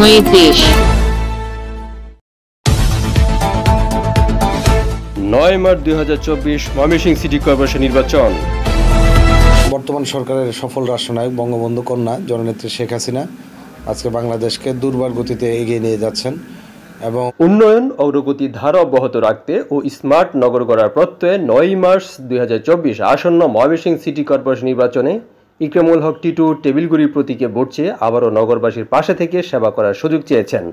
সময়ের দেশ। 9 March 2024 Mymensingh city corporation নির্বাচন। বর্তমান সরকারের সফল রাষ্ট্রনায়ক বঙ্গবন্ধু কন্যা জননেত্রী শেখ হাসিনা আজকে বাংলাদেশকে দুর্বার গতিতে এগিয়ে নিয়ে যাচ্ছেন এবং উন্নয়ন অগ্রগতি ধারা অব্যাহত রাখতে ও স্মার্ট নগর গড়ার প্রত্যয়ে 9 মার্চ 2024 আসন্ন ময়মনসিংহ সিটি কর্পোরেশন নির্বাচনে ইকরামুল হক টিটু টেবিলগুড়ির প্রতীকে ভোট চেয়ে আবারও নগরবাসীর পাশে থেকে সেবা করার সুযোগ চেয়েছেন।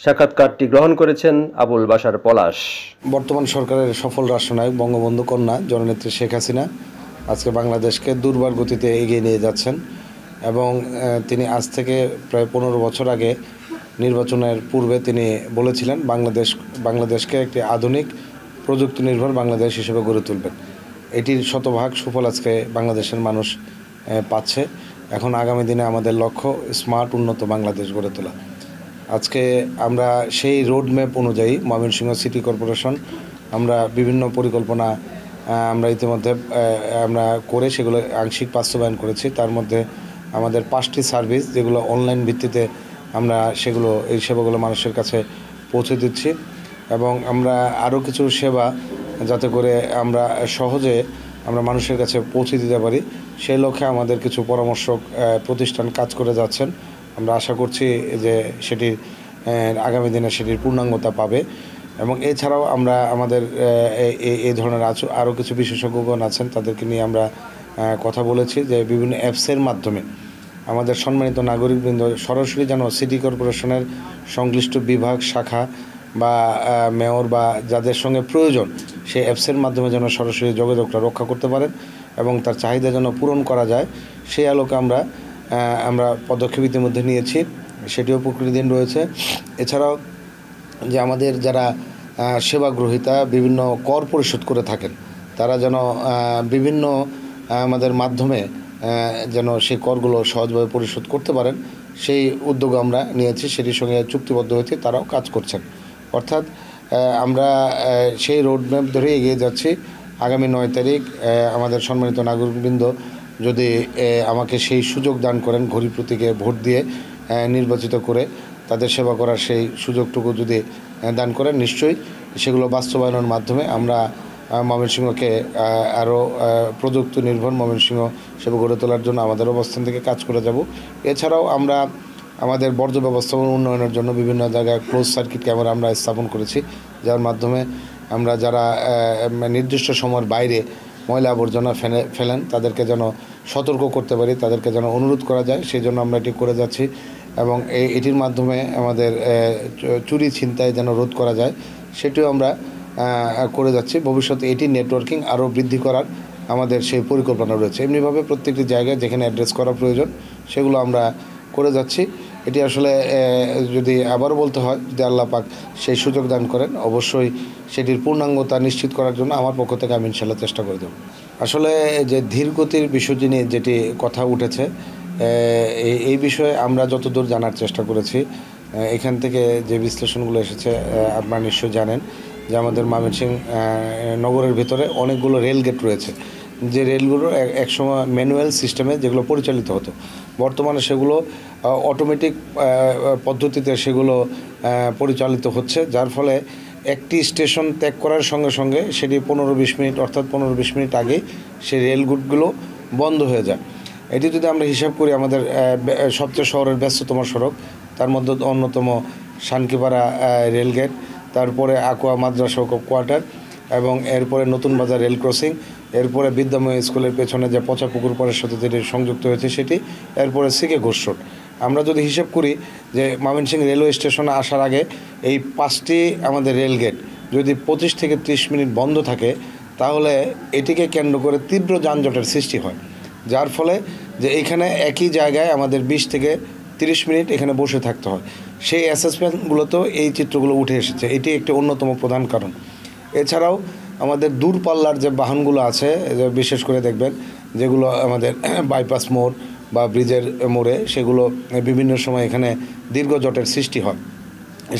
সাক্ষাৎকারটি গ্রহণ করেছেন আবুল বাশার পলাশ। বর্তমান সরকারের সফল রাষ্ট্রনায়ক বঙ্গবন্ধু কন্যা জননেত্রী শেখ হাসিনা আজকে বাংলাদেশকে দুর্বার গতিতে এগিয়ে নিয়ে যাচ্ছেন এবং তিনি আজ থেকে প্রায় 15 বছর আগে নির্বাচনের পূর্বে তিনি বলেছিলেন বাংলাদেশকে একটি আধুনিক প্রযুক্তি নির্ভর বাংলাদেশ হিসেবে গড়ে তুলবেন। এটির শতভাগ সুফল আজকে বাংলাদেশের মানুষ পাচ্ছে। এখন আগামী দিনে আমাদের লক্ষ্য স্মার্ট উন্নত বাংলাদেশ গড়ে তোলা। আজকে আমরা সেই রোডম্যাপ অনুযায়ী ময়মনসিংহ সিটি কর্পোরেশন আমরা বিভিন্ন পরিকল্পনা আমরা ইতিমধ্যে আমরা করে সেগুলো আংশিক বাস্তবায়ন করেছি। তার মধ্যে আমাদের 5টি সার্ভিস যেগুলো অনলাইন ভিত্তিতে আমরা এই সেবাগুলো মানুষের কাছে পৌঁছে দিচ্ছি এবং আমরা আরও কিছু সেবা যাতে করে আমরা সহজে মানুষের কাছে পৌঁছে দিতে পারি সেই লক্ষ্যে আমাদের কিছু পরামর্শক প্রতিষ্ঠান কাজ করে যাচ্ছেন। আমরা আশা করছি যে সেটির আগামী দিনে সেটির পূর্ণাঙ্গতা পাবে এবং এছাড়াও আমরা আমাদের এই ধরনের আরও কিছু বিশেষজ্ঞগণ আছেন তাদেরকে নিয়ে আমরা কথা বলেছি যে বিভিন্ন অ্যাপসের মাধ্যমে আমাদের সম্মানিত নাগরিকবৃন্দ সরাসরি যেন সিটি কর্পোরেশনের সংশ্লিষ্ট বিভাগ শাখা বা মেয়র বা যাদের সঙ্গে প্রয়োজন সেই অ্যাপসের মাধ্যমে যেন সরাসরি যোগাযোগটা রক্ষা করতে পারেন এবং তার চাহিদা যেন পূরণ করা যায় সেই আলোকে আমরা পদক্ষেপ ইতিমধ্যে নিয়েছি, সেটিও প্রক্রিয়াধীন রয়েছে। এছাড়াও যে আমাদের যারা সেবা গ্রহীতা বিভিন্ন কর পরিশোধ করে থাকেন তারা যেন বিভিন্ন আমাদের মাধ্যমে যেন সেই করগুলো সহজভাবে পরিশোধ করতে পারেন সেই উদ্যোগ আমরা নিয়েছি, সেটির সঙ্গে চুক্তিবদ্ধ হয়েছে, তারাও কাজ করছেন। অর্থাৎ আমরা সেই রোডম্যাপ ধরে এগিয়ে যাচ্ছি। আগামী 9 তারিখ আমাদের সম্মানিত নাগরিকবৃন্দ যদি আমাকে সেই সুযোগ দান করেন ঘড়ি প্রতীকে ভোট দিয়ে নির্বাচিত করে তাদের সেবা করার সেই সুযোগটুকু যদি দান করেন নিশ্চয়ই সেগুলো বাস্তবায়নের মাধ্যমে আমরা ময়মনসিংহকে আরও প্রযুক্তি নির্ভর ময়মনসিংহ সেবা গড়ে তোলার জন্য আমাদের অবস্থান থেকে কাজ করে যাব। এছাড়াও আমরা আমাদের বর্জ্য ব্যবস্থাপনা উন্নয়নের জন্য বিভিন্ন জায়গায় ক্লোজ সার্কিট ক্যামেরা আমরা স্থাপন করেছি, যার মাধ্যমে আমরা যারা নির্দিষ্ট সময়ের বাইরে ময়লা আবর্জনা ফেলেন তাদেরকে যেন সতর্ক করতে পারি, তাদেরকে যেন অনুরোধ করা যায় সেই জন্য আমরা এটি করে যাচ্ছি এবং এটির মাধ্যমে আমাদের চুরি ছিনতাই যেন রোধ করা যায় সেটিও আমরা করে যাচ্ছি। ভবিষ্যতে এটি নেটওয়ার্কিং আরও বৃদ্ধি করার আমাদের সেই পরিকল্পনা রয়েছে। এমনিভাবে প্রত্যেকটি জায়গায় যেখানে অ্যাড্রেস করা প্রয়োজন সেগুলো আমরা করে যাচ্ছি। এটি আসলে যদি আবারও বলতে হয় যদি আল্লাহ পাক সেই সুযোগ দান করেন অবশ্যই সেটির পূর্ণাঙ্গতা নিশ্চিত করার জন্য আমার পক্ষ থেকে আমি ইনশাল্লাহ চেষ্টা করে দেব। আসলে যে ধীরগতির বিষয়টি নিয়ে যেটি কথা উঠেছে এই বিষয়ে আমরা যতদূর জানার চেষ্টা করেছি এখান থেকে যে বিশ্লেষণগুলো এসেছে আপনারা নিশ্চয়ই জানেন যে আমাদের ময়মনসিংহ নগরের ভিতরে অনেকগুলো রেলগেট রয়েছে, যে রেলগুলো একসময় ম্যানুয়াল সিস্টেমে যেগুলো পরিচালিত হতো, বর্তমানে সেগুলো অটোমেটিক পদ্ধতিতে সেগুলো পরিচালিত হচ্ছে, যার ফলে একটি স্টেশন ত্যাগ করার সঙ্গে সঙ্গে সেটি 15-20 মিনিট অর্থাৎ 15-20 মিনিট আগে সেই রেলগুলো বন্ধ হয়ে যায়। এটি যদি আমরা হিসাব করি আমাদের সবচেয়ে শহরের ব্যস্ততম সড়ক তার মধ্যে অন্যতম শানকিপাড়া রেলগেট, তারপরে আকুয়া মাদ্রাসা কোয়ার্টার এবং এরপরে নতুন বাজার রেল ক্রসিং, এরপরে বিদ্যাময় স্কুলের পেছনে যে পচা পুকুর পাড়ের সাথে যেটি সংযুক্ত হয়েছে সেটি, এরপরে সিকে ঘোষ রোড। আমরা যদি হিসাব করি যে ময়মনসিংহ রেলওয়ে স্টেশনে আসার আগে এই 5টি আমাদের রেলগেট যদি 25 থেকে 30 মিনিট বন্ধ থাকে তাহলে এটিকে কেন্দ্র করে তীব্র যানজটের সৃষ্টি হয়, যার ফলে যে এইখানে একই জায়গায় আমাদের 20 থেকে 30 মিনিট এখানে বসে থাকতে হয়। সেই অ্যাসেসমেন্টগুলোতেও এই চিত্রগুলো উঠে এসেছে, এটি একটি অন্যতম প্রধান কারণ। এছাড়াও আমাদের দূরপাল্লার যে বাহনগুলো আছে বিশেষ করে দেখবেন যেগুলো আমাদের বাইপাস মোড় বা ব্রিজের মোড়ে সেগুলো বিভিন্ন সময় এখানে দীর্ঘ জটের সৃষ্টি হয়।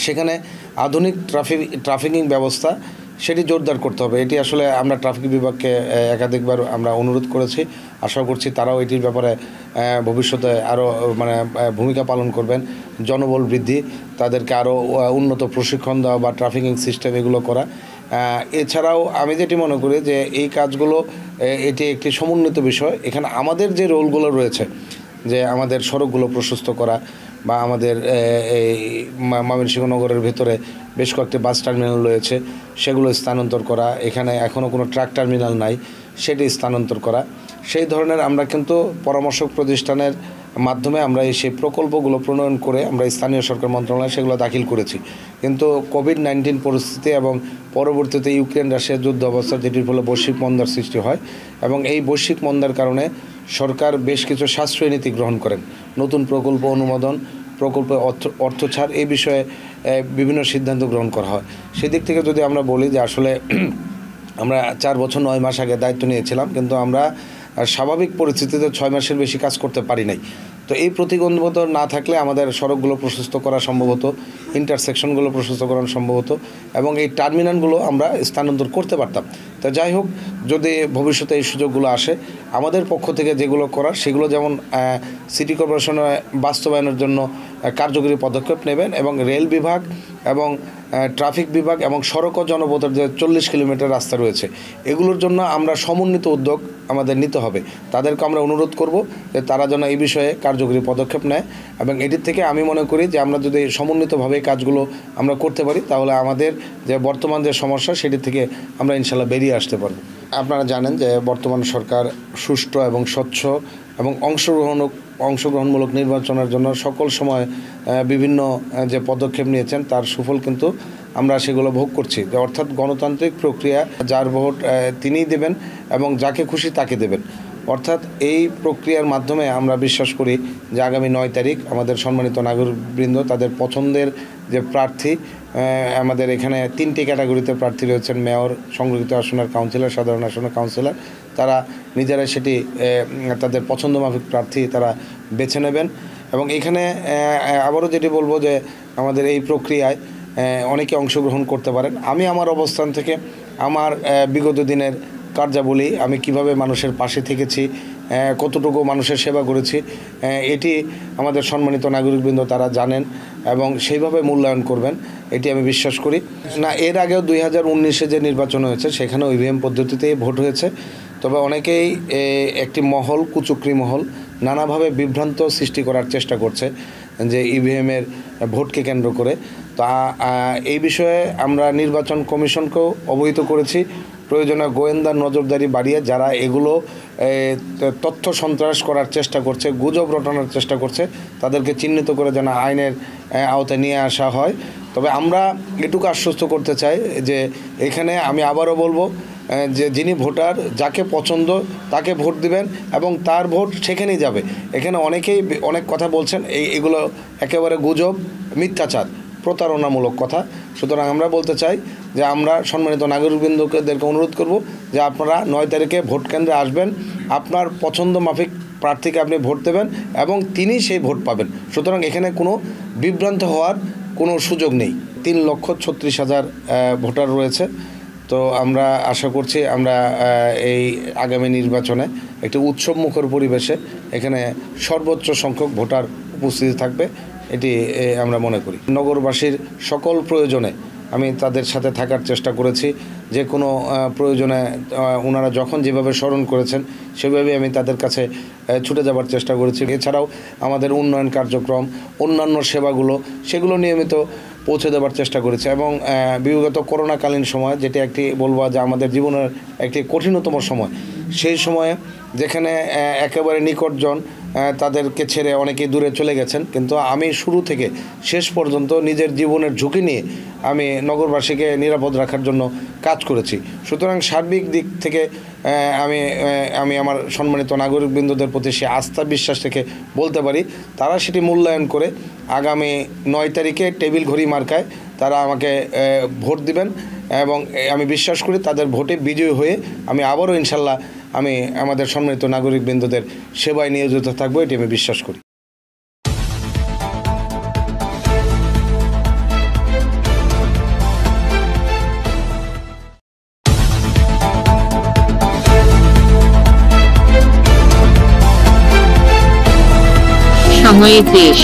সেখানে আধুনিক ট্রাফিকিং ব্যবস্থা সেটি জোরদার করতে হবে। এটি আসলে আমরা ট্রাফিক বিভাগকে একাধিকবার আমরা অনুরোধ করেছি। আশা করছি তারাও এটির ব্যাপারে ভবিষ্যতে আরও ভূমিকা পালন করবেন। জনবল বৃদ্ধি, তাদেরকে আরও উন্নত প্রশিক্ষণ দেওয়া বা ট্রাফিকিং সিস্টেম এগুলো করা। এছাড়াও আমি যেটি মনে করি যে এই কাজগুলো এটি একটি সমন্বিত বিষয়। এখানে আমাদের যে রোলগুলো রয়েছে, যে আমাদের সড়কগুলো প্রশস্ত করা বা আমাদের এই ময়মনসিংহ নগরের ভেতরে বেশ কয়েকটি বাস টার্মিনাল রয়েছে, সেগুলো স্থানান্তর করা। এখানে এখনও কোনো ট্রাক টার্মিনাল নাই, সেটি স্থানান্তর করা। সেই ধরনের আমরা কিন্তু পরামর্শক প্রতিষ্ঠানের মাধ্যমে আমরা সেই প্রকল্পগুলো প্রণয়ন করে আমরা স্থানীয় সরকার মন্ত্রণালয়ে সেগুলো দাখিল করেছি। কিন্তু কোভিড-19 পরিস্থিতি এবং পরবর্তীতে ইউক্রেন রাশিয়ার যুদ্ধ অবস্থা, যেটির ফলে বৈশ্বিক মন্দার সৃষ্টি হয় এবং এই বৈশ্বিক মন্দার কারণে সরকার বেশ কিছু সাশ্রয়ী নীতি গ্রহণ করেন। নতুন প্রকল্প অনুমোদন, প্রকল্পে অর্থ ছাড়, এই বিষয়ে বিভিন্ন সিদ্ধান্ত গ্রহণ করা হয়। সেদিক থেকে যদি আমরা বলি যে আসলে আমরা 4 বছর 9 মাস আগে দায়িত্ব নিয়েছিলাম, কিন্তু আমরা স্বাভাবিক পরিস্থিতিতে 6 মাসের বেশি কাজ করতে পারি নাই। তো এই প্রতিবন্ধকতা না থাকলে আমাদের সড়কগুলো প্রশস্ত করা সম্ভব হতো, ইন্টারসেকশনগুলো প্রশস্ত করা সম্ভব হতো এবং এই টার্মিনালগুলো আমরা স্থানান্তর করতে পারতাম। তো যাই হোক, যদি ভবিষ্যতে এই সুযোগগুলো আসে, আমাদের পক্ষ থেকে যেগুলো করার সেগুলো যেমন সিটি কর্পোরেশনে বাস্তবায়নের জন্য কার্যকরী পদক্ষেপ নেবেন এবং রেল বিভাগ এবং ট্রাফিক বিভাগ এবং সড়ক ও জনপথের যে 40 কিলোমিটার রাস্তা রয়েছে, এগুলোর জন্য আমরা সমন্বিত উদ্যোগ আমাদের নিতে হবে। তাদেরকে আমরা অনুরোধ করব যে তারা যেন এই বিষয়ে কার্যকরী পদক্ষেপ নেয় এবং এটির থেকে আমি মনে করি যে আমরা যদি সমন্বিতভাবে কাজগুলো আমরা করতে পারি, তাহলে আমাদের যে বর্তমান যে সমস্যা, সেটি থেকে আমরা ইনশাল্লাহ বেরিয়ে আসতে পারব। আপনারা জানেন যে বর্তমান সরকার সুষ্ঠু এবং স্বচ্ছ এবং অংশগ্রহণমূলক নির্বাচনের জন্য সকল সময় বিভিন্ন যে পদক্ষেপ নিয়েছেন, তার সুফল কিন্তু আমরা সেগুলো ভোগ করছি। অর্থাৎ গণতান্ত্রিক প্রক্রিয়া, যার ভোট তিনিই দেবেন এবং যাকে খুশি তাকে দেবেন। অর্থাৎ এই প্রক্রিয়ার মাধ্যমে আমরা বিশ্বাস করি যে আগামী 9 তারিখ আমাদের সম্মানিত নাগরিকবৃন্দ তাদের পছন্দের যে প্রার্থী, আমাদের এখানে 3টি ক্যাটাগরিতে প্রার্থী রয়েছেন: মেয়র, সংরক্ষিত আসনের কাউন্সিলর, সাধারণ আসনের কাউন্সিলর। তারা নিজেরা সেটি তাদের পছন্দমাফিক প্রার্থী তারা বেছে নেবেন এবং এখানে আবারও যেটি বলবো যে আমাদের এই প্রক্রিয়ায় অনেকে অংশগ্রহণ করতে পারেন। আমি আমার অবস্থান থেকে আমার বিগত দিনের কার্যাবলী, আমি কিভাবে মানুষের পাশে থেকেছি, কতটুকু মানুষের সেবা করেছি, এটি আমাদের সম্মানিত নাগরিকবৃন্দ তারা জানেন এবং সেইভাবে মূল্যায়ন করবেন, এটি আমি বিশ্বাস করি। না, এর আগেও 2019-এ যে নির্বাচন হয়েছে সেখানেও ইভিএম পদ্ধতিতেই ভোট হয়েছে। তবে অনেকেই একটি মহল, কুচক্রী মহল, নানাভাবে বিভ্রান্ত সৃষ্টি করার চেষ্টা করছে যে ইভিএমের ভোটকে কেন্দ্র করে। তা এই বিষয়ে আমরা নির্বাচন কমিশনকেও অবহিত করেছি। প্রয়োজনে গোয়েন্দা নজরদারি বাড়িয়ে যারা এগুলো তথ্য সন্ত্রাস করার চেষ্টা করছে, গুজব রটানোর চেষ্টা করছে, তাদেরকে চিহ্নিত করে যেন আইনের আওতায় নিয়ে আসা হয়। তবে আমরা এটুকু আশ্বস্ত করতে চাই যে এখানে আমি আবারও বলবো যে যিনি ভোটার, যাকে পছন্দ তাকে ভোট দিবেন এবং তার ভোট সেখানেই যাবে। এখানে অনেকেই অনেক কথা বলছেন, এগুলো একেবারে গুজব, মিথ্যাচার, প্রতারণামূলক কথা। সুতরাং আমরা বলতে চাই যে আমরা সম্মানিত নাগরিকবৃন্দদেরকে অনুরোধ করব যে আপনারা 9 তারিখে ভোট কেন্দ্রে আসবেন, আপনার পছন্দ মাফিক প্রার্থীকে আপনি ভোট দেবেন এবং তিনি সেই ভোট পাবেন। সুতরাং এখানে কোনো বিভ্রান্ত হওয়ার কোনো সুযোগ নেই। 3,36,000 ভোটার রয়েছে। তো আমরা আশা করছি আমরা এই আগামী নির্বাচনে একটি উৎসবমুখর পরিবেশে এখানে সর্বোচ্চ সংখ্যক ভোটার উপস্থিত থাকবে, এটি আমরা মনে করি। নগরবাসীর সকল প্রয়োজনে আমি তাদের সাথে থাকার চেষ্টা করেছি। যে কোনো প্রয়োজনে ওনারা যখন যেভাবে স্মরণ করেছেন সেভাবে আমি তাদের কাছে ছুটে যাবার চেষ্টা করেছি। এছাড়াও আমাদের উন্নয়ন কার্যক্রম, অন্যান্য সেবাগুলো, সেগুলো নিয়মিত পৌঁছে দেওয়ার চেষ্টা করেছে এবং বিগত করোনাকালীন সময়, যেটি একটি বলবো যে আমাদের জীবনের একটি কঠিনতম সময়, সেই সময়ে যেখানে একেবারে নিকটজন তাদেরকে ছেড়ে অনেকেই দূরে চলে গেছেন, কিন্তু আমি শুরু থেকে শেষ পর্যন্ত নিজের জীবনের ঝুঁকি নিয়ে আমি নগরবাসীকে নিরাপদ রাখার জন্য কাজ করেছি। সুতরাং সার্বিক দিক থেকে আমি আমার সম্মানিত নাগরিকবৃন্দদের প্রতি সে আস্থা বিশ্বাস থেকে বলতে পারি তারা সেটি মূল্যায়ন করে আগামী 9 তারিখে টেবিল ঘড়ি মার্কায় তারা আমাকে ভোট দিবেন এবং আমি বিশ্বাস করি তাদের ভোটে বিজয়ী হয়ে আমি আবারও ইনশাল্লাহ আমি আমাদের সম্মানিত নাগরিকবৃন্দদের সেবায় নিয়োজিত থাকবো, এটি আমি বিশ্বাস করি। সময়ে দেশ।